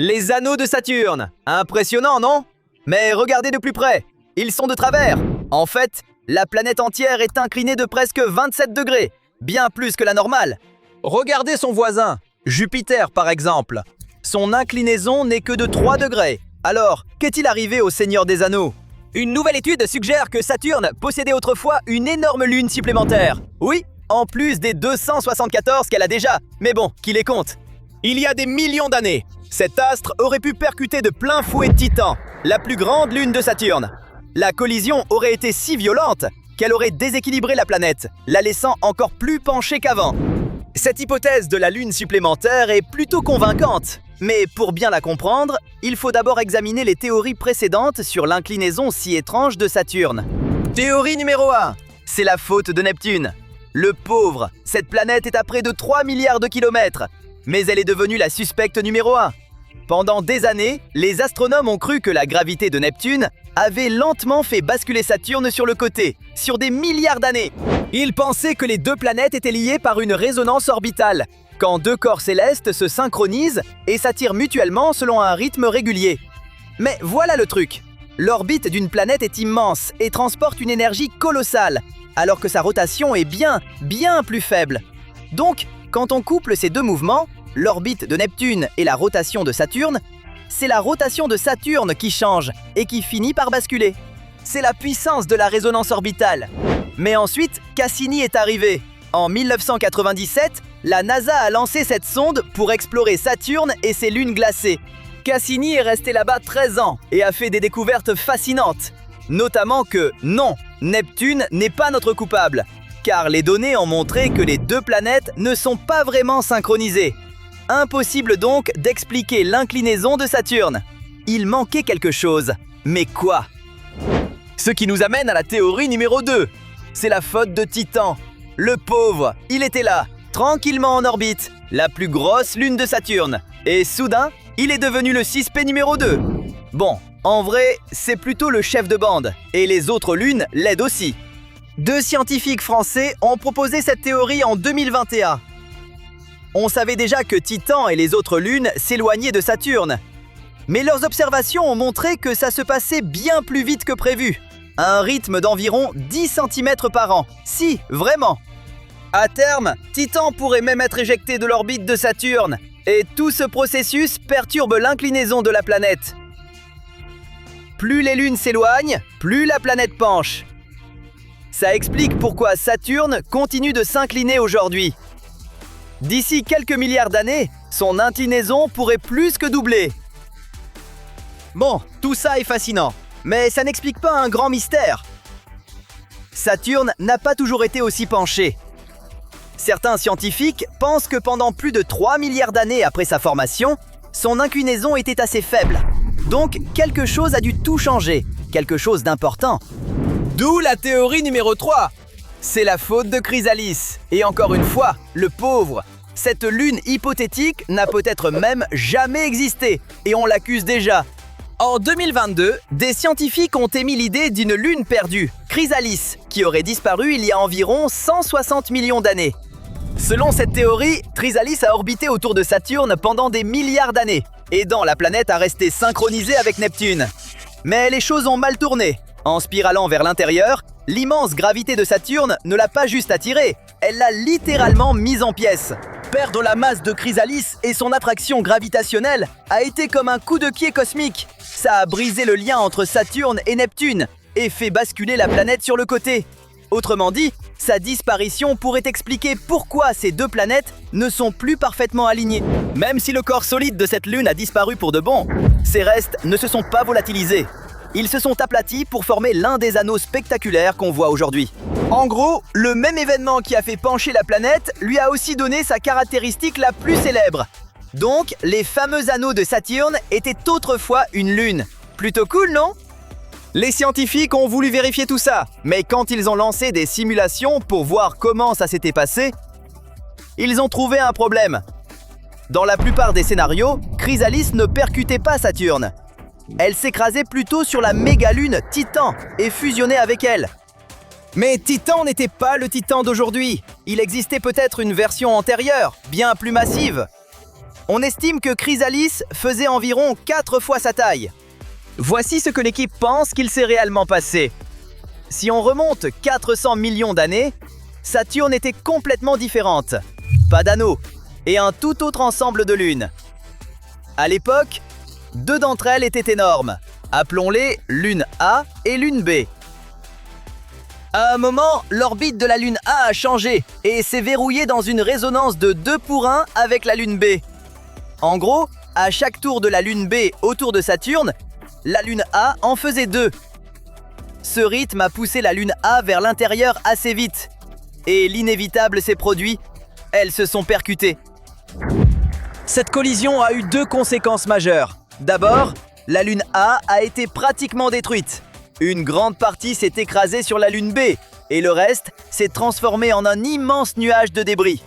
Les anneaux de Saturne. Impressionnant, non? Mais regardez de plus près. Ils sont de travers. En fait, la planète entière est inclinée de presque 27 degrés. Bien plus que la normale. Regardez son voisin, Jupiter par exemple. Son inclinaison n'est que de 3 degrés. Alors, qu'est-il arrivé au Seigneur des Anneaux? Une nouvelle étude suggère que Saturne possédait autrefois une énorme lune supplémentaire. Oui, en plus des 274 qu'elle a déjà. Mais bon, qui les compte? Il y a des millions d'années, cet astre aurait pu percuter de plein fouet Titan, la plus grande lune de Saturne. La collision aurait été si violente qu'elle aurait déséquilibré la planète, la laissant encore plus penchée qu'avant. Cette hypothèse de la lune supplémentaire est plutôt convaincante. Mais pour bien la comprendre, il faut d'abord examiner les théories précédentes sur l'inclinaison si étrange de Saturne. Théorie numéro 1, c'est la faute de Neptune. Le pauvre, cette planète est à près de 3 milliards de kilomètres, mais elle est devenue la suspecte numéro 1. Pendant des années, les astronomes ont cru que la gravité de Neptune avait lentement fait basculer Saturne sur le côté, sur des milliards d'années. Ils pensaient que les deux planètes étaient liées par une résonance orbitale, quand deux corps célestes se synchronisent et s'attirent mutuellement selon un rythme régulier. Mais voilà le truc. L'orbite d'une planète est immense et transporte une énergie colossale, alors que sa rotation est bien plus faible. Donc, quand on couple ces deux mouvements, l'orbite de Neptune et la rotation de Saturne, c'est la rotation de Saturne qui change et qui finit par basculer. C'est la puissance de la résonance orbitale. Mais ensuite, Cassini est arrivé. En 1997, la NASA a lancé cette sonde pour explorer Saturne et ses lunes glacées. Cassini est resté là-bas 13 ans et a fait des découvertes fascinantes. Notamment que, non, Neptune n'est pas notre coupable, car les données ont montré que les deux planètes ne sont pas vraiment synchronisées. Impossible donc d'expliquer l'inclinaison de Saturne. Il manquait quelque chose. Mais quoi? Ce qui nous amène à la théorie numéro 2. C'est la faute de Titan. Le pauvre, il était là, tranquillement en orbite, la plus grosse lune de Saturne. Et soudain, il est devenu le 6P numéro 2. Bon, en vrai, c'est plutôt le chef de bande, et les autres lunes l'aident aussi. Deux scientifiques français ont proposé cette théorie en 2021. On savait déjà que Titan et les autres lunes s'éloignaient de Saturne. Mais leurs observations ont montré que ça se passait bien plus vite que prévu. À un rythme d'environ 10 cm par an. Si, vraiment. À terme, Titan pourrait même être éjecté de l'orbite de Saturne. Et tout ce processus perturbe l'inclinaison de la planète. Plus les lunes s'éloignent, plus la planète penche. Ça explique pourquoi Saturne continue de s'incliner aujourd'hui. D'ici quelques milliards d'années, son inclinaison pourrait plus que doubler. Bon, tout ça est fascinant, mais ça n'explique pas un grand mystère. Saturne n'a pas toujours été aussi penché. Certains scientifiques pensent que pendant plus de 3 milliards d'années après sa formation, son inclinaison était assez faible. Donc, quelque chose a dû tout changer, quelque chose d'important. D'où la théorie numéro 3. C'est la faute de Chrysalis. Et encore une fois, le pauvre. Cette lune hypothétique n'a peut-être même jamais existé, et on l'accuse déjà. En 2022, des scientifiques ont émis l'idée d'une lune perdue, Chrysalis, qui aurait disparu il y a environ 160 millions d'années. Selon cette théorie, Chrysalis a orbité autour de Saturne pendant des milliards d'années, aidant la planète à rester synchronisée avec Neptune. Mais les choses ont mal tourné. En spiralant vers l'intérieur, l'immense gravité de Saturne ne l'a pas juste attirée, elle l'a littéralement mise en pièces. Perdre la masse de Chrysalis et son attraction gravitationnelle a été comme un coup de pied cosmique. Ça a brisé le lien entre Saturne et Neptune et fait basculer la planète sur le côté. Autrement dit, sa disparition pourrait expliquer pourquoi ces deux planètes ne sont plus parfaitement alignées. Même si le corps solide de cette lune a disparu pour de bon, ses restes ne se sont pas volatilisés. Ils se sont aplatis pour former l'un des anneaux spectaculaires qu'on voit aujourd'hui. En gros, le même événement qui a fait pencher la planète lui a aussi donné sa caractéristique la plus célèbre. Donc, les fameux anneaux de Saturne étaient autrefois une lune. Plutôt cool, non? Les scientifiques ont voulu vérifier tout ça, mais quand ils ont lancé des simulations pour voir comment ça s'était passé, ils ont trouvé un problème. Dans la plupart des scénarios, Chrysalis ne percutait pas Saturne. Elle s'écrasait plutôt sur la mégalune Titan et fusionnait avec elle. Mais Titan n'était pas le Titan d'aujourd'hui. Il existait peut-être une version antérieure, bien plus massive. On estime que Chrysalis faisait environ 4 fois sa taille. Voici ce que l'équipe pense qu'il s'est réellement passé. Si on remonte 400 millions d'années, Saturne était complètement différente. Pas d'anneaux et un tout autre ensemble de lunes. À l'époque, 2 d'entre elles étaient énormes. Appelons-les lune A et lune B. À un moment, l'orbite de la lune A a changé et s'est verrouillée dans une résonance de 2-pour-1 avec la lune B. En gros, à chaque tour de la lune B autour de Saturne, la lune A en faisait 2. Ce rythme a poussé la lune A vers l'intérieur assez vite. Et l'inévitable s'est produit, elles se sont percutées. Cette collision a eu 2 conséquences majeures. D'abord, la lune A a été pratiquement détruite. Une grande partie s'est écrasée sur la lune B, et le reste s'est transformé en un immense nuage de débris.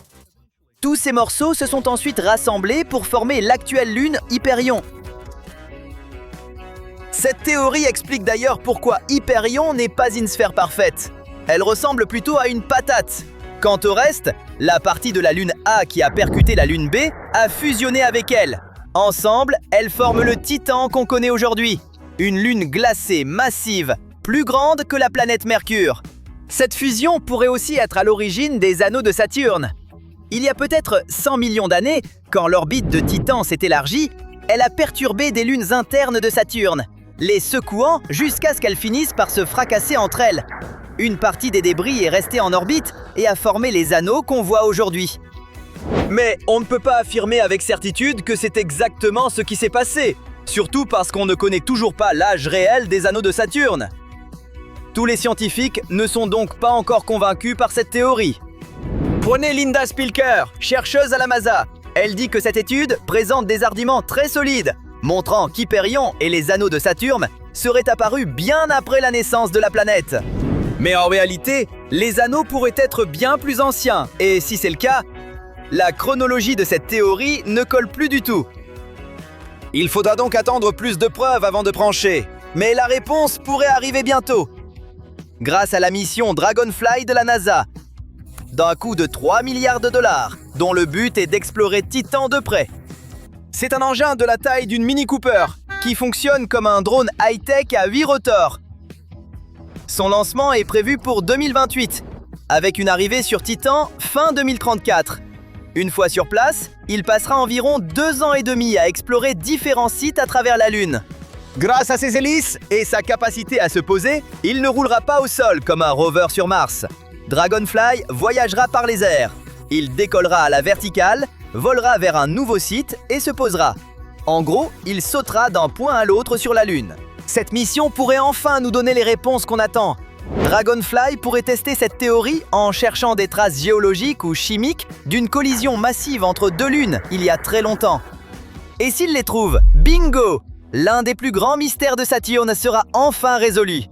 Tous ces morceaux se sont ensuite rassemblés pour former l'actuelle lune Hyperion. Cette théorie explique d'ailleurs pourquoi Hyperion n'est pas une sphère parfaite. Elle ressemble plutôt à une patate. Quant au reste, la partie de la lune A qui a percuté la lune B a fusionné avec elle. Ensemble, elles forment le Titan qu'on connaît aujourd'hui. Une lune glacée, massive, plus grande que la planète Mercure. Cette fusion pourrait aussi être à l'origine des anneaux de Saturne. Il y a peut-être 100 millions d'années, quand l'orbite de Titan s'est élargie, elle a perturbé des lunes internes de Saturne, les secouant jusqu'à ce qu'elles finissent par se fracasser entre elles. Une partie des débris est restée en orbite et a formé les anneaux qu'on voit aujourd'hui. Mais on ne peut pas affirmer avec certitude que c'est exactement ce qui s'est passé, surtout parce qu'on ne connaît toujours pas l'âge réel des anneaux de Saturne. Tous les scientifiques ne sont donc pas encore convaincus par cette théorie. Prenez Linda Spilker, chercheuse à la NASA. Elle dit que cette étude présente des arguments très solides, montrant qu'Hyperion et les anneaux de Saturne seraient apparus bien après la naissance de la planète. Mais en réalité, les anneaux pourraient être bien plus anciens, et si c'est le cas, la chronologie de cette théorie ne colle plus du tout. Il faudra donc attendre plus de preuves avant de trancher, mais la réponse pourrait arriver bientôt. Grâce à la mission Dragonfly de la NASA, d'un coût de 3 milliards de dollars, dont le but est d'explorer Titan de près. C'est un engin de la taille d'une Mini Cooper, qui fonctionne comme un drone high-tech à 8 rotors. Son lancement est prévu pour 2028, avec une arrivée sur Titan fin 2034. Une fois sur place, il passera environ 2 ans et demi à explorer différents sites à travers la Lune. Grâce à ses hélices et sa capacité à se poser, il ne roulera pas au sol comme un rover sur Mars. Dragonfly voyagera par les airs. Il décollera à la verticale, volera vers un nouveau site et se posera. En gros, il sautera d'un point à l'autre sur la Lune. Cette mission pourrait enfin nous donner les réponses qu'on attend. Dragonfly pourrait tester cette théorie en cherchant des traces géologiques ou chimiques d'une collision massive entre 2 lunes il y a très longtemps. Et s'il les trouve, bingo! L'un des plus grands mystères de Saturne sera enfin résolu.